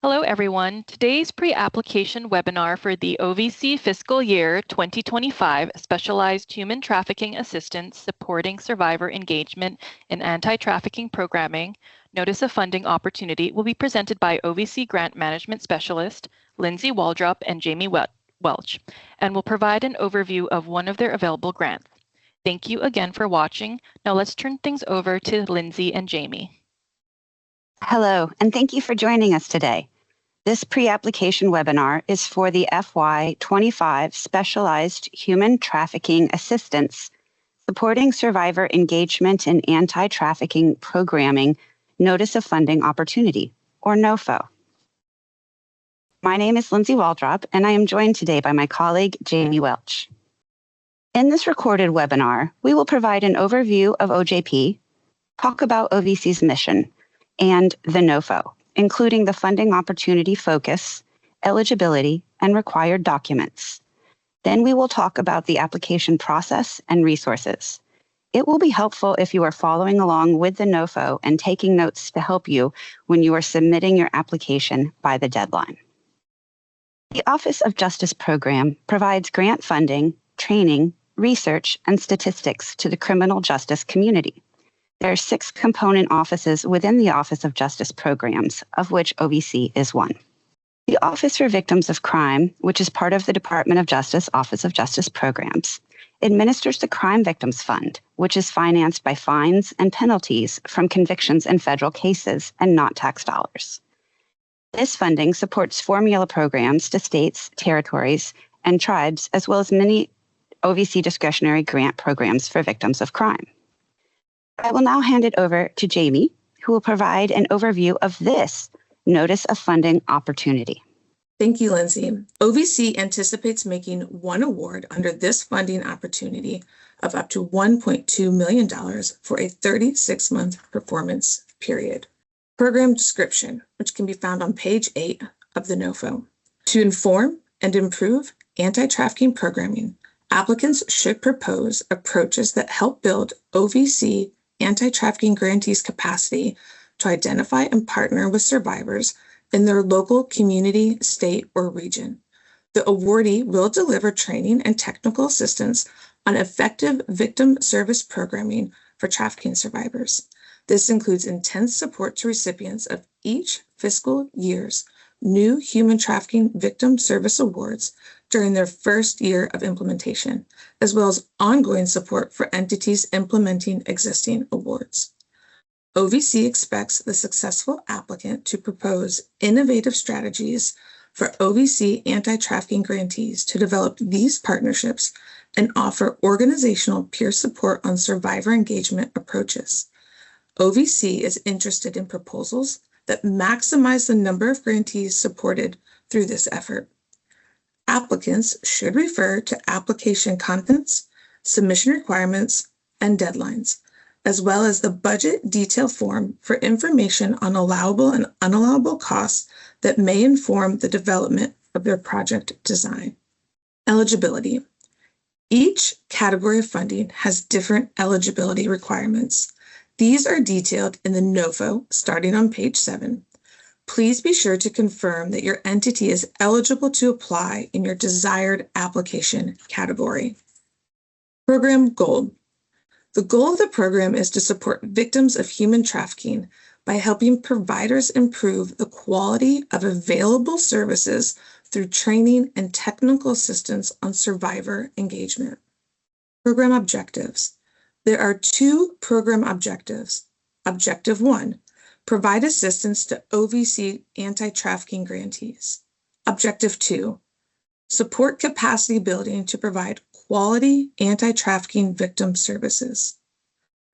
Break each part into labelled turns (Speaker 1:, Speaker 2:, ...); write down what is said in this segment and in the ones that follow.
Speaker 1: Hello, everyone. Today's pre-application webinar for the OVC Fiscal Year 2025 Specialized Human Trafficking Assistance Supporting Survivor Engagement in Anti-Trafficking Programming Notice of Funding Opportunity will be presented by OVC Grant Management Specialist Lindsay Waldrop and Jamie Welch, and will provide an overview of one of their available grants. Thank you again for watching. Now let's turn things over to Lindsay and Jamie.
Speaker 2: Hello, and thank you for joining us today. This pre-application webinar is for the FY25 Specialized Human Trafficking Assistance Supporting Survivor Engagement in Anti-Trafficking Programming Notice of Funding Opportunity, or NOFO. My name is Lindsay Waldrop, and I am joined today by my colleague, Jamie Welch. In this recorded webinar, we will provide an overview of OJP, talk about OVC's mission, and the NOFO, including the funding opportunity focus, eligibility, and required documents. Then we will talk about the application process and resources. It will be helpful if you are following along with the NOFO and taking notes to help you when you are submitting your application by the deadline. The Office of Justice Program provides grant funding, training, research, and statistics to the criminal justice community. There are 6 component offices within the Office of Justice Programs, of which OVC is one. The Office for Victims of Crime, which is part of the Department of Justice Office of Justice Programs, administers the Crime Victims Fund, which is financed by fines and penalties from convictions in federal cases and not tax dollars. This funding supports formula programs to states, territories, and tribes, as well as many OVC discretionary grant programs for victims of crime. I will now hand it over to Jamie, who will provide an overview of this Notice of Funding Opportunity.
Speaker 3: Thank you, Lindsay. OVC anticipates making one award under this funding opportunity of up to $1.2 million for a 36-month performance period. Program description, which can be found on page 8 of the NOFO. To inform and improve anti-trafficking programming, applicants should propose approaches that help build OVC anti-trafficking grantees' capacity to identify and partner with survivors in their local community, state, or region. The awardee will deliver training and technical assistance on effective victim service programming for trafficking survivors. This includes intense support to recipients of each fiscal year's new human trafficking victim service awards during their first year of implementation, as well as ongoing support for entities implementing existing awards. OVC expects the successful applicant to propose innovative strategies for OVC anti-trafficking grantees to develop these partnerships and offer organizational peer support on survivor engagement approaches. OVC is interested in proposals that maximize the number of grantees supported through this effort. Applicants should refer to application contents, submission requirements, and deadlines, as well as the budget detail form for information on allowable and unallowable costs that may inform the development of their project design. Eligibility. Each category of funding has different eligibility requirements. These are detailed in the NOFO starting on page 7. Please be sure to confirm that your entity is eligible to apply in your desired application category. Program goal. The goal of the program is to support victims of human trafficking by helping providers improve the quality of available services through training and technical assistance on survivor engagement. Program objectives. There are 2 program objectives. Objective 1, provide assistance to OVC anti-trafficking grantees. Objective 2, support capacity building to provide quality anti-trafficking victim services.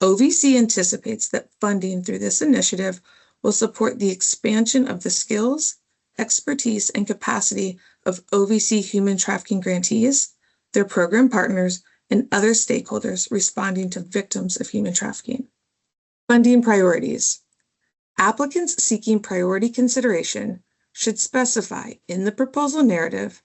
Speaker 3: OVC anticipates that funding through this initiative will support the expansion of the skills, expertise, and capacity of OVC human trafficking grantees, their program partners, and other stakeholders responding to victims of human trafficking. Funding priorities. Applicants seeking priority consideration should specify in the proposal narrative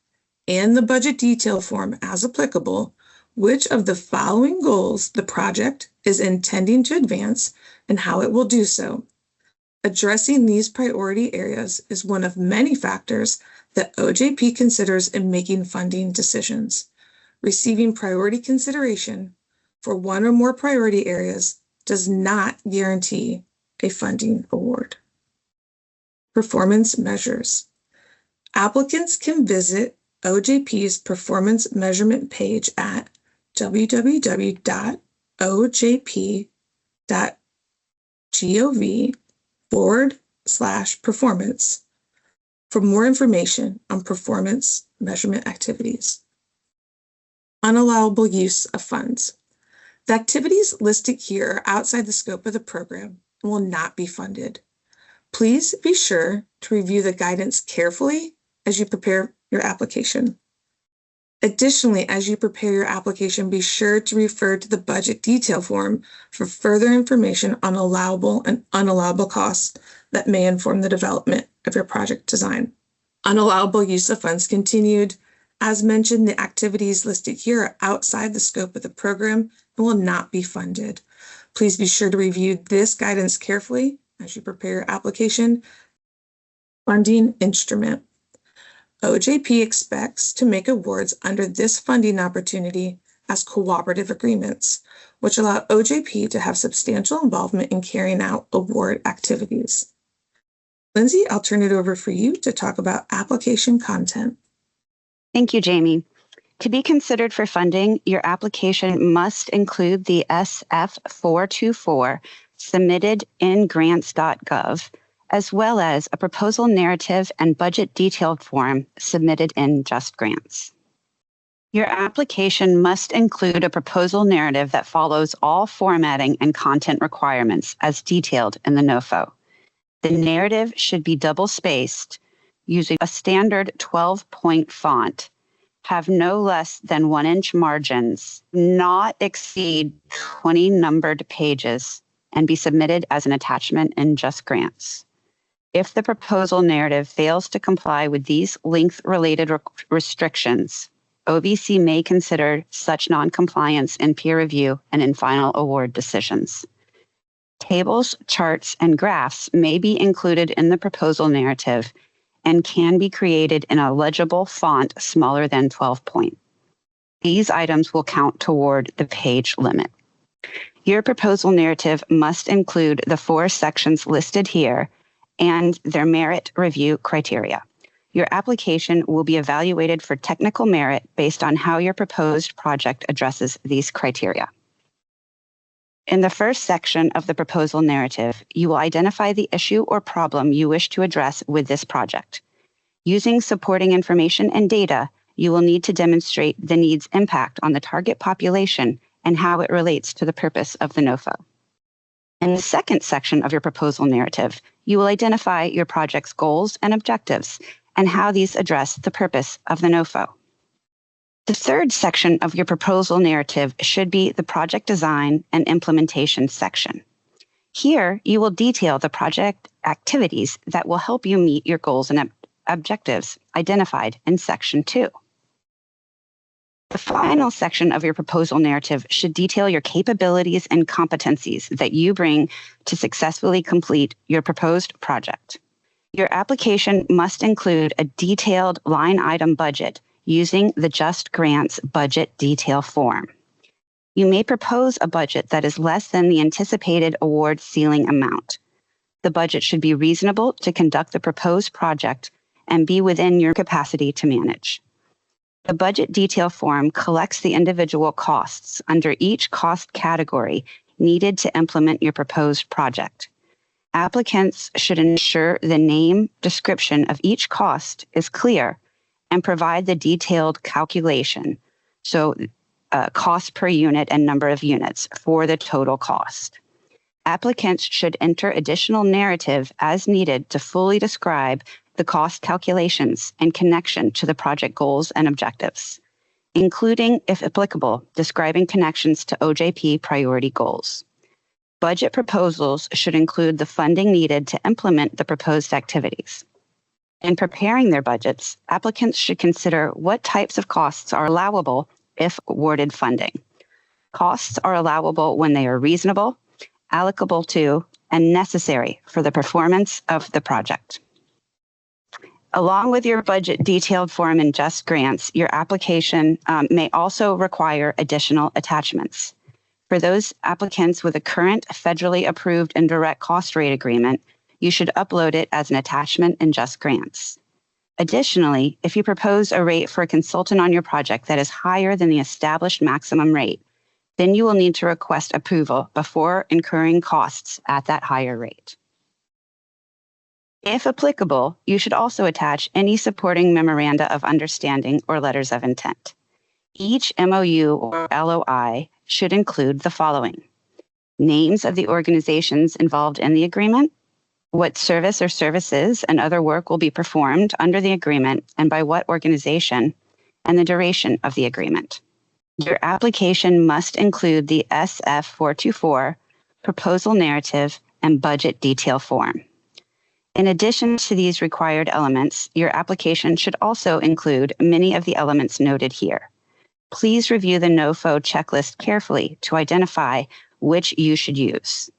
Speaker 3: and the budget detail form as applicable which of the following goals the project is intending to advance and how it will do so. Addressing these priority areas is one of many factors that OJP considers in making funding decisions. Receiving priority consideration for one or more priority areas does not guarantee a funding award. Performance measures. Applicants can visit OJP's performance measurement page at www.ojp.gov/performance for more information on performance measurement activities. Unallowable use of funds. The activities listed here are outside the scope of the program and will not be funded. Please be sure to review the guidance carefully as you prepare your application. Additionally, as you prepare your application, be sure to refer to the budget detail form for further information on allowable and unallowable costs that may inform the development of your project design. Unallowable use of funds continued. As mentioned, the activities listed here are outside the scope of the program and will not be funded. Please be sure to review this guidance carefully as you prepare your application. Funding instrument. OJP expects to make awards under this funding opportunity as cooperative agreements, which allow OJP to have substantial involvement in carrying out award activities. Lindsay, I'll turn it over for you to talk about application content.
Speaker 2: Thank you, Jamie. To be considered for funding, your application must include the SF424 submitted in grants.gov, as well as a proposal narrative and budget detail form submitted in Just Grants. Your application must include a proposal narrative that follows all formatting and content requirements as detailed in the NOFO. The narrative should be double-spaced, using a standard 12-point font, have no less than 1-inch margins, not exceed 20 numbered pages, and be submitted as an attachment in Just Grants. If the proposal narrative fails to comply with these length-related restrictions, OVC may consider such noncompliance in peer review and in final award decisions. Tables, charts, and graphs may be included in the proposal narrative and can be created in a legible font smaller than 12 point. These items will count toward the page limit. Your proposal narrative must include the 4 sections listed here and their merit review criteria. Your application will be evaluated for technical merit based on how your proposed project addresses these criteria. In the first section of the proposal narrative, you will identify the issue or problem you wish to address with this project. Using supporting information and data, you will need to demonstrate the need's impact on the target population and how it relates to the purpose of the NOFO. In the second section of your proposal narrative, you will identify your project's goals and objectives and how these address the purpose of the NOFO. The third section of your proposal narrative should be the project design and implementation section. Here, you will detail the project activities that will help you meet your goals and objectives identified in Section 2. The final section of your proposal narrative should detail your capabilities and competencies that you bring to successfully complete your proposed project. Your application must include a detailed line item budget using the Just Grants budget detail form. You may propose a budget that is less than the anticipated award ceiling amount. The budget should be reasonable to conduct the proposed project and be within your capacity to manage. The budget detail form collects the individual costs under each cost category needed to implement your proposed project. Applicants should ensure the name description of each cost is clear and provide the detailed calculation, so cost per unit and number of units for the total cost. Applicants should enter additional narrative as needed to fully describe the cost calculations in connection to the project goals and objectives, including, if applicable, describing connections to OJP priority goals. Budget proposals should include the funding needed to implement the proposed activities. In preparing their budgets, applicants should consider what types of costs are allowable if awarded funding. Costs are allowable when they are reasonable, allocable to, and necessary for the performance of the project. Along with your budget detailed form in Just Grants, your application may also require additional attachments. For those applicants with a current federally approved indirect cost rate agreement, you should upload it as an attachment in Just Grants. Additionally, if you propose a rate for a consultant on your project that is higher than the established maximum rate, then you will need to request approval before incurring costs at that higher rate. If applicable, you should also attach any supporting memoranda of understanding or letters of intent. Each MOU or LOI should include the following: names of the organizations involved in the agreement, what service or services and other work will be performed under the agreement and by what organization, and the duration of the agreement. Your application must include the SF424, proposal narrative, and budget detail form. In addition to these required elements, your application should also include many of the elements noted here. Please review the NOFO checklist carefully to identify which you should use.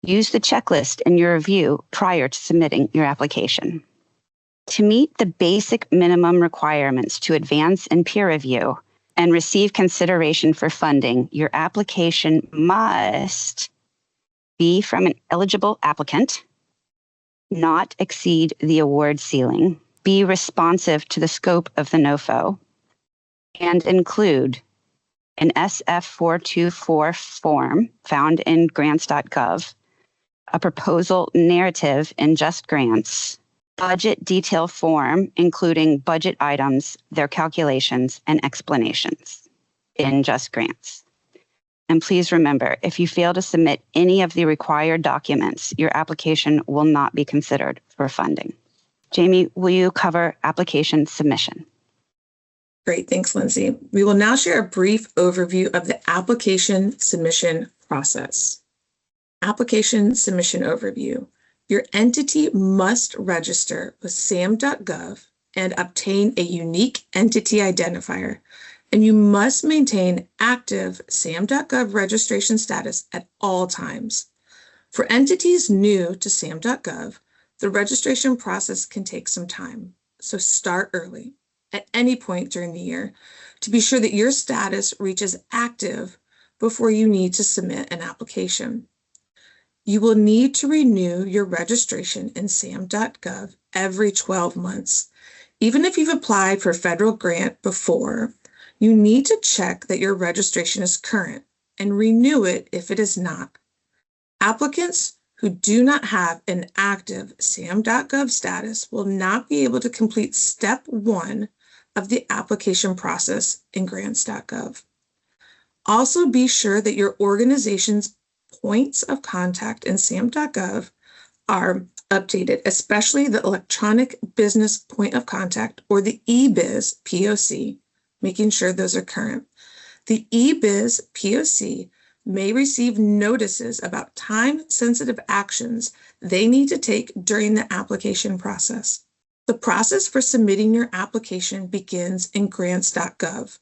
Speaker 2: Use the checklist in your review prior to submitting your application. To meet the basic minimum requirements to advance in peer review and receive consideration for funding, your application must be from an eligible applicant, not exceed the award ceiling, be responsive to the scope of the NOFO, and include an SF424 form found in grants.gov, a proposal narrative in Just Grants, budget detail form including budget items, their calculations, and explanations in Just Grants. And please remember, if you fail to submit any of the required documents, your application will not be considered for funding. Jamie, will you cover application submission?
Speaker 3: Great, thanks, Lindsay. We will now share a brief overview of the application submission process. Application submission overview. Your entity must register with SAM.gov and obtain a unique entity identifier, and you must maintain active SAM.gov registration status at all times. For entities new to SAM.gov, the registration process can take some time, so start early, at any point during the year, to be sure that your status reaches active before you need to submit an application. You will need to renew your registration in SAM.gov every 12 months. Even if you've applied for a federal grant before, you need to check that your registration is current and renew it if it is not. Applicants who do not have an active SAM.gov status will not be able to complete step 1 of the application process in grants.gov. Also be sure that your organization's points of contact in SAM.gov are updated, especially the electronic business point of contact or the eBiz POC, making sure those are current. The eBiz POC may receive notices about time-sensitive actions they need to take during the application process. The process for submitting your application begins in grants.gov.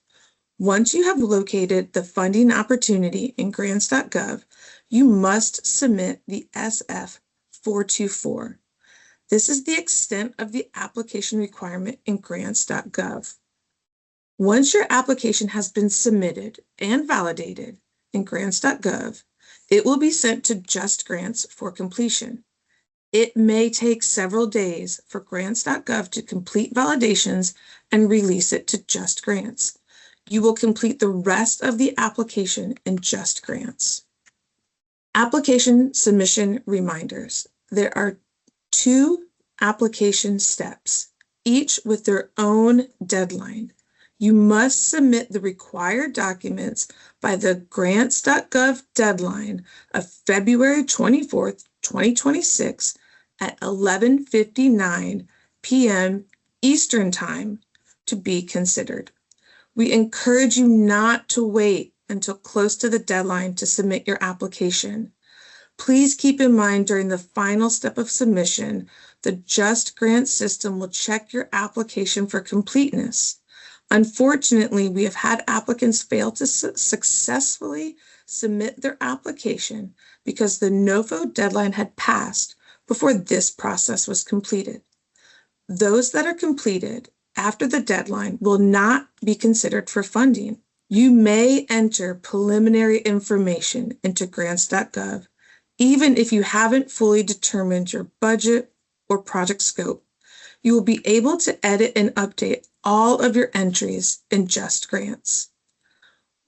Speaker 3: Once you have located the funding opportunity in grants.gov, you must submit the SF424. This is the extent of the application requirement in grants.gov. Once your application has been submitted and validated in grants.gov, it will be sent to Just Grants for completion. It may take several days for grants.gov to complete validations and release it to Just Grants. You will complete the rest of the application in Just Grants. Application submission reminders. There are 2 application steps, each with their own deadline. You must submit the required documents by the grants.gov deadline of February 24th, 2026 at 11:59 p.m. Eastern Time to be considered. We encourage you not to wait until close to the deadline to submit your application. Please keep in mind during the final step of submission, the Just Grants system will check your application for completeness. Unfortunately, we have had applicants fail to successfully submit their application because the NOFO deadline had passed before this process was completed. Those that are completed after the deadline will not be considered for funding. You may enter preliminary information into grants.gov, even if you haven't fully determined your budget or project scope. You will be able to edit and update all of your entries in Just Grants.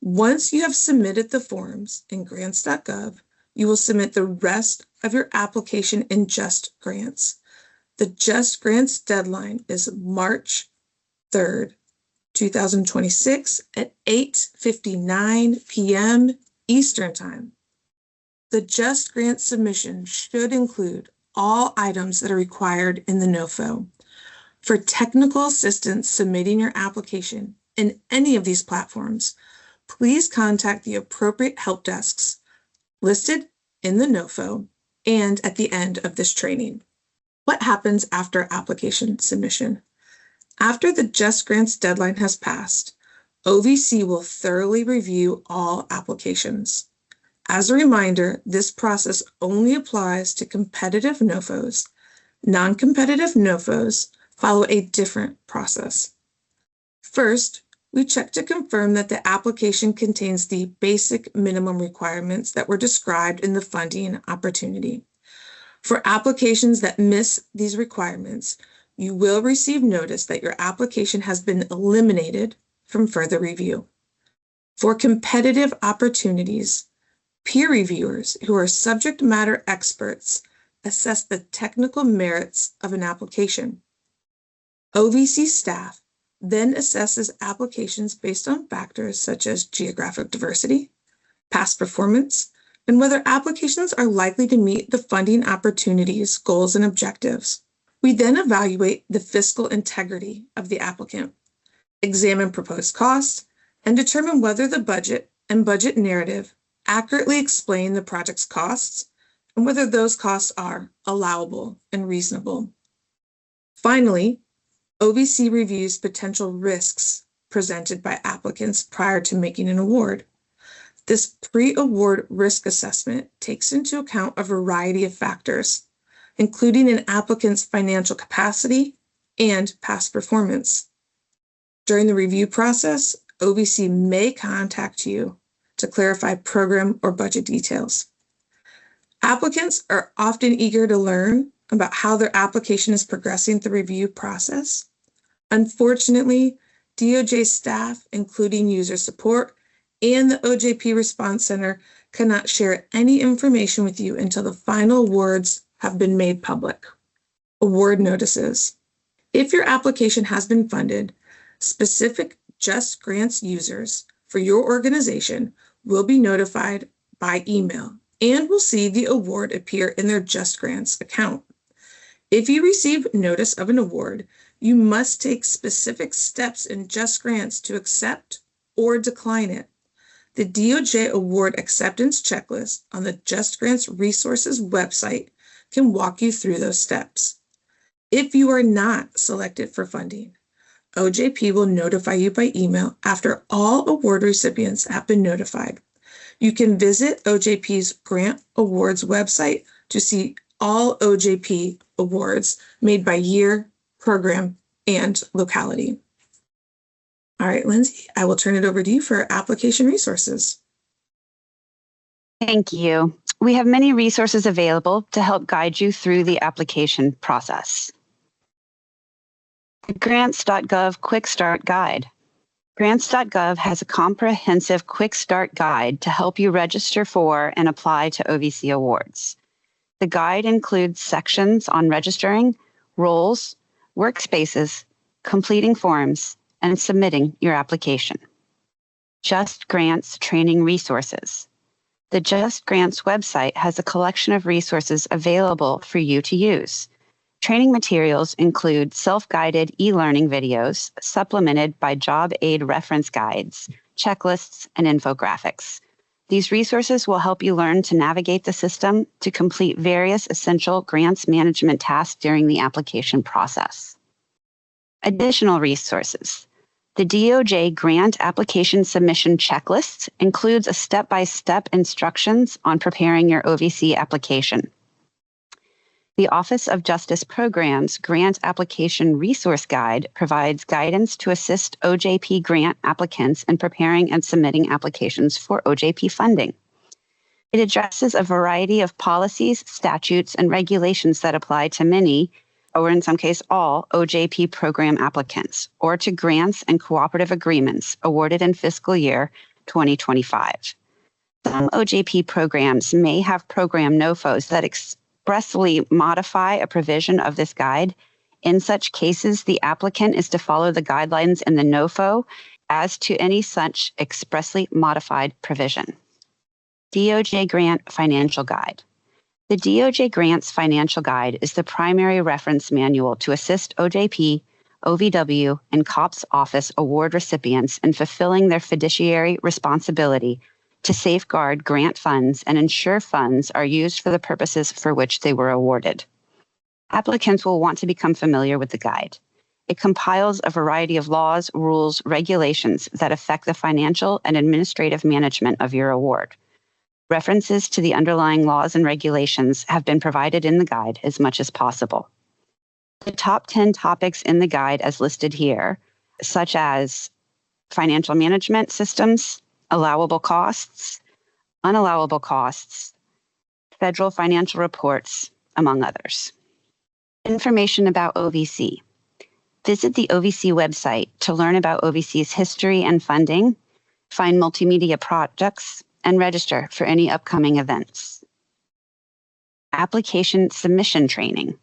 Speaker 3: Once you have submitted the forms in grants.gov, you will submit the rest of your application in Just Grants. The Just Grants deadline is March 3rd, 2026 at 8:59 p.m. Eastern Time. The Just Grant submission should include all items that are required in the NOFO. For technical assistance submitting your application in any of these platforms, please contact the appropriate help desks listed in the NOFO and at the end of this training. What happens after application submission? After the Just Grants deadline has passed, OVC will thoroughly review all applications. As a reminder, this process only applies to competitive NOFOs. Non-competitive NOFOs follow a different process. First, we check to confirm that the application contains the basic minimum requirements that were described in the funding opportunity. For applications that miss these requirements, you will receive notice that your application has been eliminated from further review. For competitive opportunities, peer reviewers who are subject matter experts assess the technical merits of an application. OVC staff then assesses applications based on factors such as geographic diversity, past performance, and whether applications are likely to meet the funding opportunity's goals and objectives. We then evaluate the fiscal integrity of the applicant, examine proposed costs, and determine whether the budget and budget narrative accurately explain the project's costs and whether those costs are allowable and reasonable. Finally, OVC reviews potential risks presented by applicants prior to making an award. This pre-award risk assessment takes into account a variety of factors, including an applicant's financial capacity and past performance. During the review process, OVC may contact you to clarify program or budget details. Applicants are often eager to learn about how their application is progressing through the review process. Unfortunately, DOJ staff, including user support and the OJP Response Center, cannot share any information with you until the final awards have been made public. Award notices. If your application has been funded, specific Just Grants users for your organization will be notified by email and will see the award appear in their Just Grants account. If you receive notice of an award, you must take specific steps in Just Grants to accept or decline it. The DOJ Award Acceptance Checklist on the Just Grants Resources website can walk you through those steps. If you are not selected for funding, OJP will notify you by email after all award recipients have been notified. You can visit OJP's Grant Awards website to see all OJP awards made by year, program, and locality. All right, Lindsay, I will turn it over to you for application resources.
Speaker 2: Thank you. We have many resources available to help guide you through the application process. The Grants.gov Quick Start Guide. Grants.gov has a comprehensive Quick Start Guide to help you register for and apply to OVC awards. The guide includes sections on registering, roles, workspaces, completing forms, and submitting your application. Just Grants Training Resources. The Just Grants website has a collection of resources available for you to use. Training materials include self-guided e-learning videos supplemented by job aid reference guides, checklists, and infographics. These resources will help you learn to navigate the system to complete various essential grants management tasks during the application process. Additional resources. The DOJ grant application submission checklist includes a step-by-step instructions on preparing your OVC application. The Office of Justice Programs Grant Application Resource Guide provides guidance to assist OJP grant applicants in preparing and submitting applications for OJP funding. It addresses a variety of policies, statutes, and regulations that apply to many, or in some case all, OJP program applicants, or to grants and cooperative agreements awarded in fiscal year 2025. Some OJP programs may have program NOFOs that expressly modify a provision of this guide. In such cases, the applicant is to follow the guidelines in the NOFO as to any such expressly modified provision. DOJ Grant Financial Guide. The DOJ Grants Financial Guide is the primary reference manual to assist OJP, OVW, and COPS Office award recipients in fulfilling their fiduciary responsibility to safeguard grant funds and ensure funds are used for the purposes for which they were awarded. Applicants will want to become familiar with the guide. It compiles a variety of laws, rules, regulations that affect the financial and administrative management of your award. References to the underlying laws and regulations have been provided in the guide as much as possible. The top 10 topics in the guide as listed here, such as financial management systems, allowable costs, unallowable costs, federal financial reports, among others. Information about OVC. Visit the OVC website to learn about OVC's history and funding, find multimedia projects, and register for any upcoming events. Application submission training.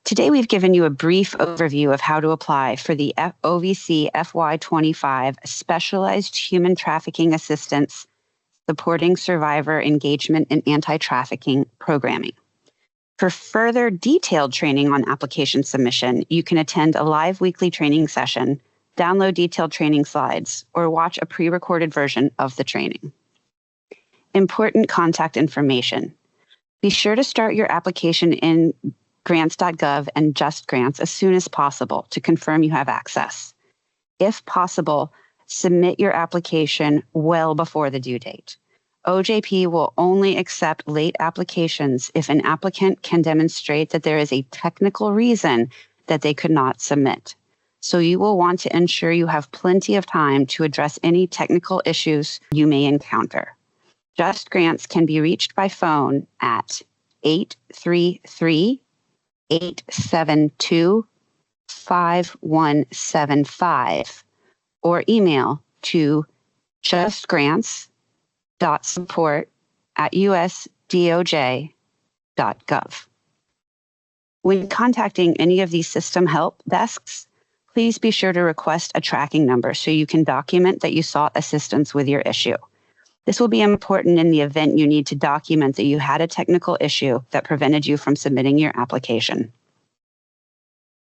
Speaker 2: Today, we've given you a brief overview of how to apply for the OVC FY25 Specialized Human Trafficking Assistance Supporting Survivor Engagement in Anti-Trafficking Programming. For further detailed training on application submission, you can attend a live weekly training session, download detailed training slides, or watch a pre-recorded version of the training. Important contact information. Be sure to start your application in grants.gov and Just Grants as soon as possible to confirm you have access. If possible, submit your application well before the due date. OJP will only accept late applications if an applicant can demonstrate that there is a technical reason that they could not submit. So you will want to ensure you have plenty of time to address any technical issues you may encounter. Just Grants can be reached by phone at 833-872-5175 or email to justgrants.support@usdoj.gov. When contacting any of these system help desks, please be sure to request a tracking number so you can document that you sought assistance with your issue. This will be important in the event you need to document that you had a technical issue that prevented you from submitting your application.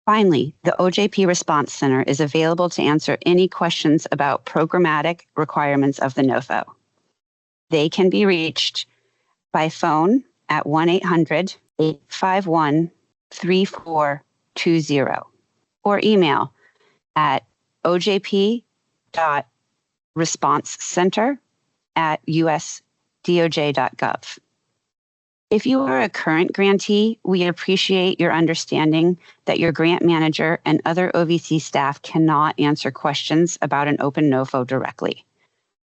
Speaker 2: Finally, the OJP Response Center is available to answer any questions about programmatic requirements of the NOFO. They can be reached by phone at 1-800-851-3420 or email at ojp.responsecenter@usdoj.gov. If you are a current grantee, we appreciate your understanding that your grant manager and other OVC staff cannot answer questions about an open NOFO directly.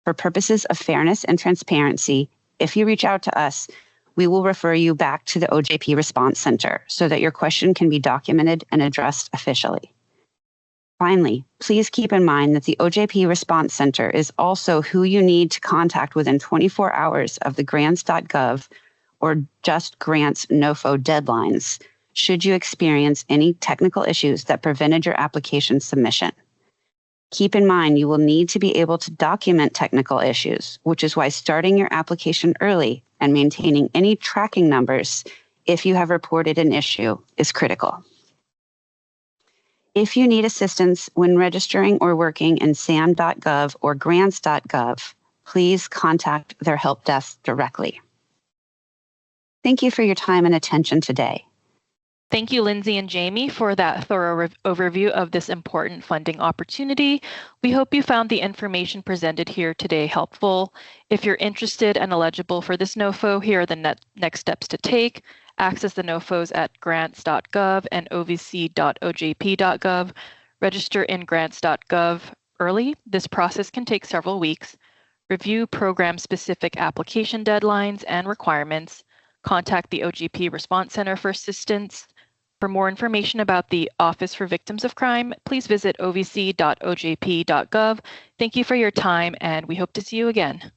Speaker 2: For purposes of fairness and transparency, if you reach out to us, we will refer you back to the OJP Response Center so that your question can be documented and addressed officially. Finally, please keep in mind that the OJP Response Center is also who you need to contact within 24 hours of the grants.gov or Just Grants NOFO deadlines should you experience any technical issues that prevented your application submission. Keep in mind you will need to be able to document technical issues, which is why starting your application early and maintaining any tracking numbers if you have reported an issue is critical. If you need assistance when registering or working in SAM.gov or grants.gov, please contact their help desk directly. Thank you for your time and attention today.
Speaker 1: Thank you, Lindsay and Jamie, for that thorough overview of this important funding opportunity. We hope you found the information presented here today helpful. If you're interested and eligible for this NOFO, here are the next steps to take. Access the NOFOs at grants.gov and ovc.ojp.gov. Register in grants.gov early. This process can take several weeks. Review program-specific application deadlines and requirements. Contact the OGP Response Center for assistance. For more information about the Office for Victims of Crime, please visit ovc.ojp.gov. Thank you for your time, and we hope to see you again.